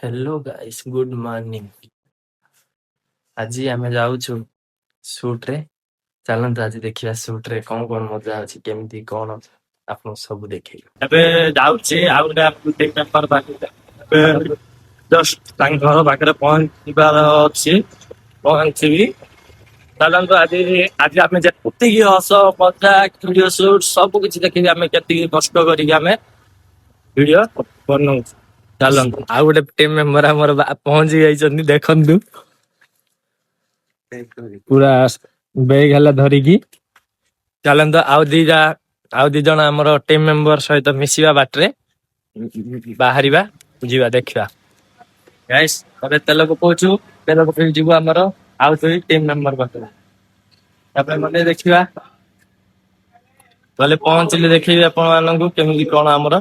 Hello guys good morning. आज आम जाऊँ सुट रे। चलते आज देखा सुट रे कौन कौन मजा अच्छी केमती कौन आप सब देखे जस्ट घर पाखे पहुंचार अच्छी पहुंची। चलते आज आज आम जी हस मजाक वीडियो सुट सब किसी देखिए आम के कष्ट करडियो बनाऊ। चलतु आउ गोटे टीम मेंबर आमर पहुंची जाइछन्ति देखंतु पूरा बैग हला धरिकी। चलतु आउ दी जन आमर टीम मेंबर सहित मिसिबा बाटरे बाहरिबा जीवा देखिबा। गाइस अबे तेल पकाउछु तेल पकई जीवु आमर आउ दुई टीम मेंबर बाटरे तापर मने देखिबा गले पहुंचले देखिबे आपण माननकु केमिति कोन आमर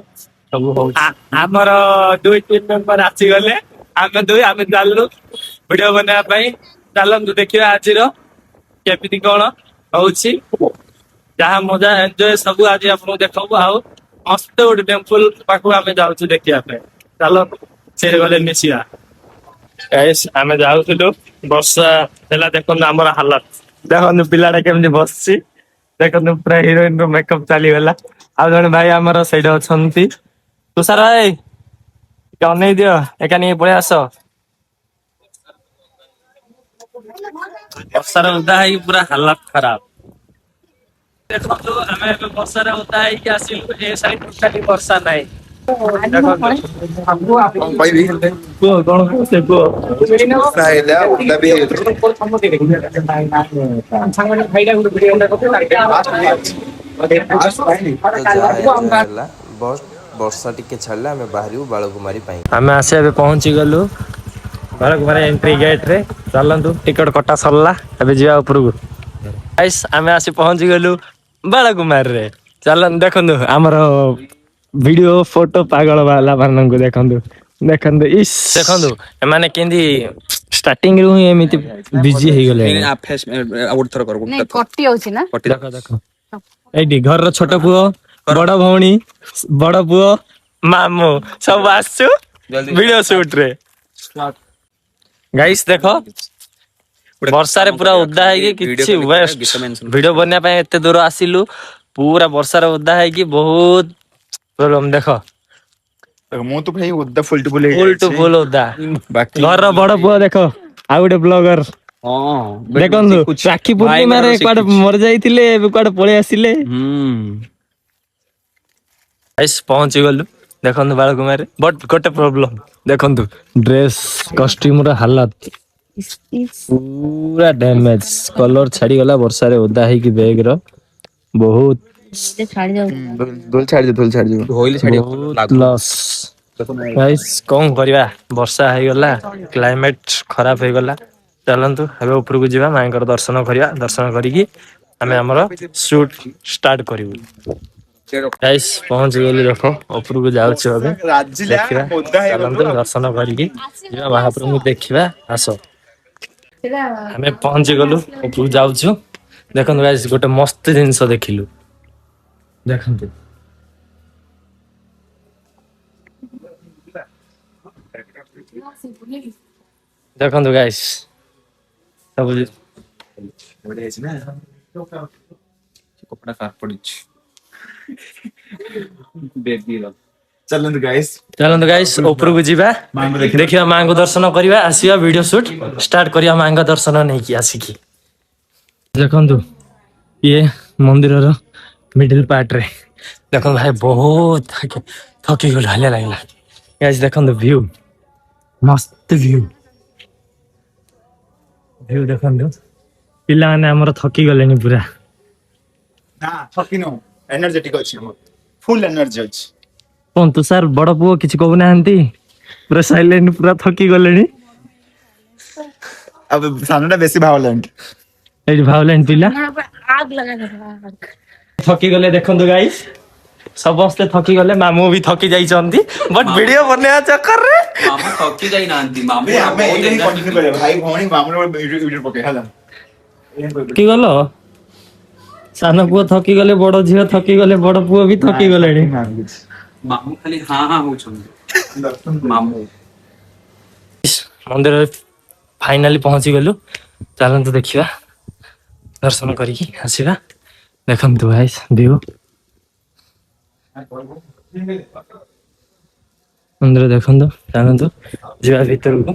सब होउछि। आमर दुई टीम मेंबर आसी गले आमे दुई आमे चाललु वीडियो बना पई। चलतु देखिबा आजिर केमिति कोन होउछि जहा मजा एंजॉय सब आज आपन देखबो। आउ मस्त गोटे टेंपल पाखु आमे जाउछु देखिया पे। चलो से गले मिसिया गाइस आमे जाउथुलु वर्षा हेला देखन हमर हालत देखन पिलाडा केमिति बसछि देखन पूरा हीरोइन रो मेकअप चाली गला। आ जण भाई हमर साइड अछंती तुषार भाई नहीं दियो एका नहीं पड़े आस वर्षार उदा है पूरा हालत खराब। देखो आमे वर्षार उदा है आसिलु ए साइड टोटली वर्षा नाही। वर्षा टिके छाड़ले आमे बाहरिबु बालकुमारी पई। आमे आसे अबे पहुंची गलु बालकुमारी एंट्री गेट रे। चलंतु टिकट कटा सरला अबे जिया ऊपर को। गाइस आमे आसी पहुंची गलु बालकुमारी रे। चलन देखंतु हमर वीडियो फोटो पागल वाला मानन को देखंतु देखंतु इस देखंतु माने केंदी स्टार्टिंग रु ही एमिति बिजी हे गले। आ फेस आउट थर कर नहीं कट्टी होछि ना कट्टी देखो देखो एडी घर रो छोटो पुओ बड़ भौणी बड़ पुओ मामू सब आसु वीडियो शूट रे। गाइस देखो वर्षा रे पूरा उद्दा है कि किछि वेस्ट वीडियो बन्या पे एते दूर आसिलु पूरा वर्षा रे उद्दा है कि बहुत प्रॉब्लम। देखो मु तो भाई उद्दा फुल टू फुल उद्दा घर रो बड़ पुओ देखो आ गुटे ब्लॉगर हां देखंतु राखी पूर्णिमा रे क्वाड मर जाइतिले एबे क्वाड पळे आसिले। गाइस पहुंची गलु देखंतु बालकुमारी बट गोटे प्रॉब्लम देखंतु ड्रेस कॉस्ट्यूम रो हालत पूरा डैमेज कलर छाड़ी गला वर्षा रे ओदा है कि बैग रो बहुत छाड़ी जाऊ धूल छाड़ जो होइले छाड़ी लॉस। गाइस कौन करबा वर्षा है गला क्लाइमेट खराब है गला। चलंतु हबे ऊपर को जीवा मांकर दर्शन करिया दर्शन करिकी हमें हमर शूट स्टार्ट करिवु। गाइस पहुंच गली देखो ऊपर को जाउ छ अबे देखिबा चलंतु दर्शन करिकी जीवा महाप्रभु को देखिबा आसो। हमें पहुंच गलु ऊपर जाउ छ देखन गाइस गोटे मस्त जिंस देखिलु देखंतु देखंतु गाइस सब बढिया छै ना कपड़ा कार पड़ी छै बेबी रो। चलंतु गाइस ऊपर को जीवा देखिबा मां को दर्शन करिबा आसीबा वीडियो शूट स्टार्ट करिया मां का दर्शन नै कि आसीकी। देखंतु ये मंदिर रो मिडिल पार्ट रे देखो भाई बहुत थकी गल हले लागला। गाइस देखंतु व्यू मस्त व्यू देखंतु पिला माने हमर थकी गलेनी पूरा ना थकी नो एनर्जेटिक अछि हम फुल एनर्जी अछि। कोन तुषार बड़ पुओ किछ कहू नाहंती पूरा साइलेंट पूरा थकी गलेनी। अब सानोटा बेसी वायलेंट ए वायलेंट पिला आग लगा दे थकी गले। देखंतु गाइस समस्ते थकी गले मामू भी थकी जाइछंती बट वीडियो बनेया चक्कर रे मामू थकी जाई नांती मामू हमें एही कंटिन्यू करे भाई भौणी मामू वीडियो पके हला थकी गलो सानो पुओ थकी गले बड़ झियो थकी गले बड़ पुओ भी थकी गलेनी। मामू खाली हां हां होछन मामू मंदिर फाइनाली पहुंची गलु चलतु देखिया दर्शन करिकी आसीबा देखंतु गाइस व्यू मंदिर देखंतु चलतु जीवा भीतर को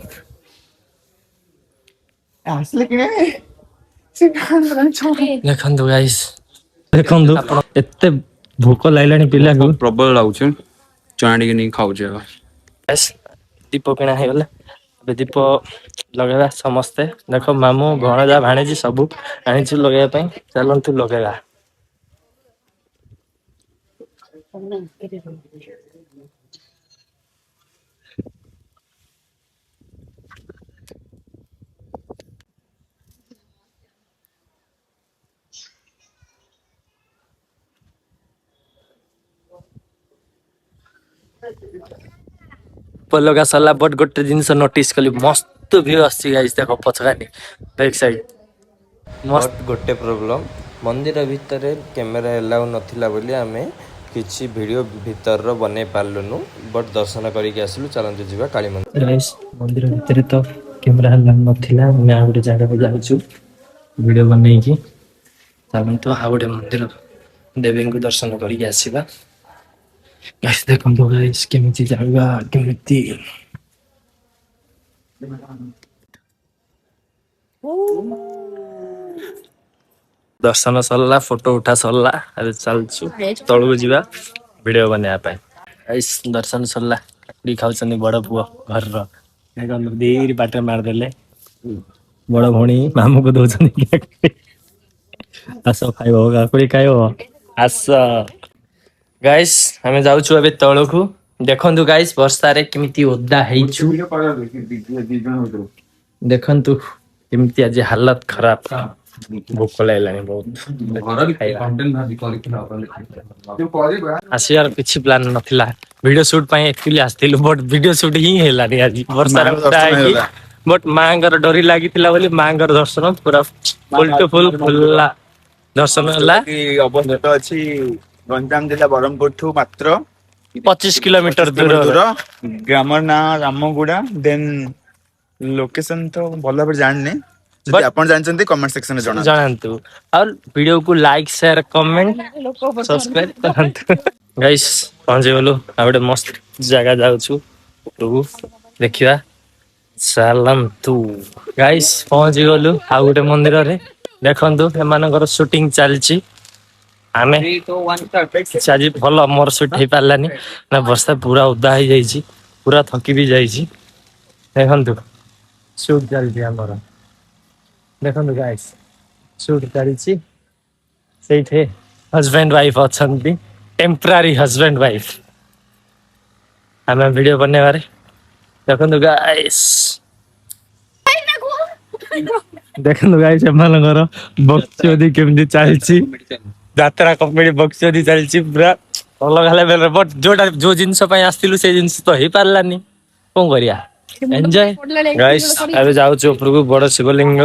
ଆସିଲେ କିଣେ ସେ ଗାଁ देखंतु गाइस देखंतु एते भूख लागलानी पिला को प्रबल लाଗୁଛି ଚଣା ଟିକେ ନେଇ ଖାଉଛି ଏବେ गाइस दीप किणा हे गला अब दीप लगावा समस्ते देखो मामू भणजा भाणेजी सब आनिछु लगाया पई चलंतु लगावा लगा सरला बट गोटे जिनस नोटिस कली मस्त व्यू आसी गाइस देखो पछकानी बैक साइड मस्त बट गोटे प्रोब्लेम मंदिर भितर कैमेरा एलाउ नथिला बोली आमे किछि वीडियो भीतर रो बने पारलुनु बट दर्शन करिके आसलु चलंतु जीवा काली मंदिर गाइस मंदिर भितर तो कैमरा हल्ला नथिला मैं आ गोटे जगह पे जाउछु वीडियो बनै की तबन तो आ गोटे मंदिर देवी को दर्शन करिके आसीबा गाइस देखम तो गाइस केमिति जागा केमिति दर्शन सरला फोटो उठा सरला अबे चलछु तळु जीवा वीडियो बनेया पाए गाइस दर्शन सरला काकुडी खाउछनी बड़ पुओ घर रो देखम देरी बाटे मार देले बड़ भणी मामू को दोछनी काकुडी आस खाइबो काकुडी खाइबो आस गाइस हमें जाउछु अबे तळखु देखंतु गाइस वर्षा रे केमिति ओद्दा हेइछु देखंतु केमिति आज हालत खराब भूख लागलानी बहुत आसियार किछि प्लान नथिला वीडियो शूट पई एक्चुअली आस्थिलु बट वीडियो शूट ही हेलानी आज वर्षा रे ओद्दा हेइ बट मांगर डोरी लागितिला बोली मांगर दर्शन पूरा फुल टू फुल फुल्ला दर्शन हला कि अवस्थित अछि गंजाम जिला बरहमपुर ठू मात्र 25 किलोमीटर दूर ग्रामर ना रामगुड़ा देन लोकेशन तो भल भाबे जानने But- जदि आपण जानचंती कमेंट सेक्शन में जणा जानतु और वीडियो को लाइक शेयर कमेंट सब्सक्राइब करंतु गाइस पहुंचे गलो आ गोटे मस्त जगह जाउछु प्रभु देखिबा चलंतु गाइस पहुंचे गलो आ गोटे मंदिर रे देखंतु एमानकर शूटिंग चलची आमे आज भल मोर शूट हे पारलानी ना वर्षा पूरा उदा हो जाइछि पूरा थकी भी जाइछि देखंतु शूट चलची हमर देखंतु गाइस शूट चलची सेठे हस्बैंड वाइफ अछंती टेम्पररी हस्बैंड वाइफ हमें वीडियो बनने बारे देखंतु गाइस देखंतु गाइस एमानकर बक्सोदी केमदी चलची यात्रा कॉमेडी बक्सोदी चलची पूरा अलग लेवल बट जोटा जो जिंस पई आस्तिलु से जिंस तो हे पारलानी कोन करिया एंजॉय गाइस अबे जाउ जो ऊपर को बड़ शिवलिंग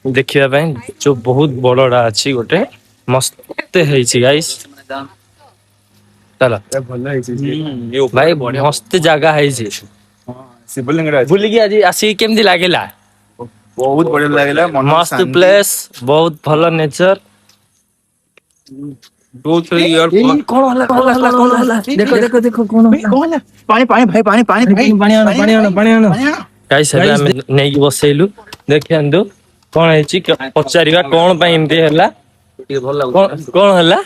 देखिया पई जो बहुत बड़डा अछि गोटे मस्त हेछि गाइस चलो भल हेछि भाई मस्त जगह हेछि शिवलिंग रा भूली गया जी आसी केमदी लागेला बहुत बढ़िया लागला मस्त प्लेस बहुत भलो नेचर बहुत यार कोन होला देखो देखो कोन कौन है पानी पानी भाई पानी पानी भाई पानी आनो गाइस ଏବେ ଆମେ ନେଇକି ବସେଇलु ଦେଖିଆନ୍ତୁ कोन हेछि पचारिबा कोन पई एमती हैला ଟିକେ ଭଲ ଲାଗୁଛି कोन हैला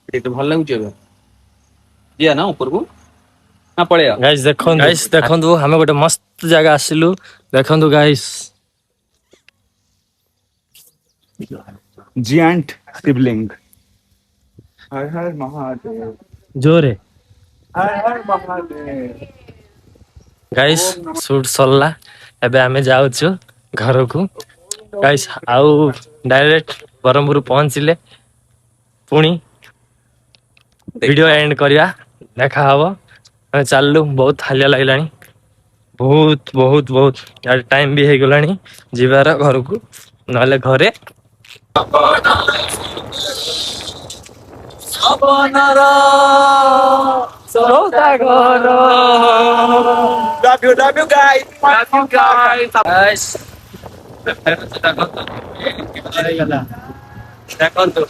ଟିକେ ଭଲ ଲାଗୁଛି ଏବେ ଯିଆ ନା ଉପରକୁ ନା ପଳେଆ गाइस देखंतु हमें गोटे मस्त जगह आसिलु देखंतु गाइस जियांट शिवलिंग हर हर महादेव जोरे हर हर महादेव गाइस शूट सरला एबे हमें जाउछु घर को गाइस आउ डायरेक्ट बरमपुर पहुंचले पुणी वीडियो एंड करिया देखा हबो हमें चललु बहुत हालिया लागलानी बहुत बहुत बहुत यार टाइम भी हे गलानी जीवार घर को नले घरे ସୌଦାଗର Love you guys. guys ଦେଖନ୍ତୁ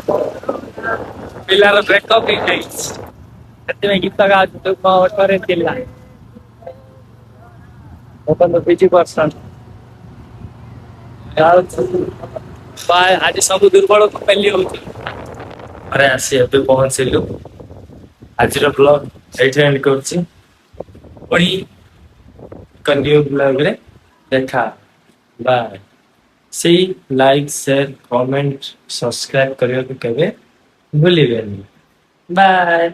ପିଲାର ବ୍ରେକଅପ୍ ହେଇଯାଇଛି ସେଥିପାଇଁ ଗୀତ ଗାଉଛୁ କଣ ଅଟରେ ଥିଲା ଦେଖନ୍ତୁ ବିଜି ପର୍ସନ ଆଜି ସବୁ ଦୁର୍ବଳକୁ ପେଲି ହଉଛି ଘରେ ଆସି ଏବେ ପହଞ୍ଚିଲୁ ଆଜିର ବ୍ଲଗ ଏଇଠି ଏଣ୍ଡ କରୁଛି ପୁଣି ଏକ ନ୍ୟୁ ବ୍ଲଗରେ ଦେଖା ବାଏ ସେଇ ଲାଇକ୍ ସେୟାର କମେଣ୍ଟ ସବସ୍କ୍ରାଇବ କରିବାକୁ କେବେ ଭୁଲିବେନି ବାଏ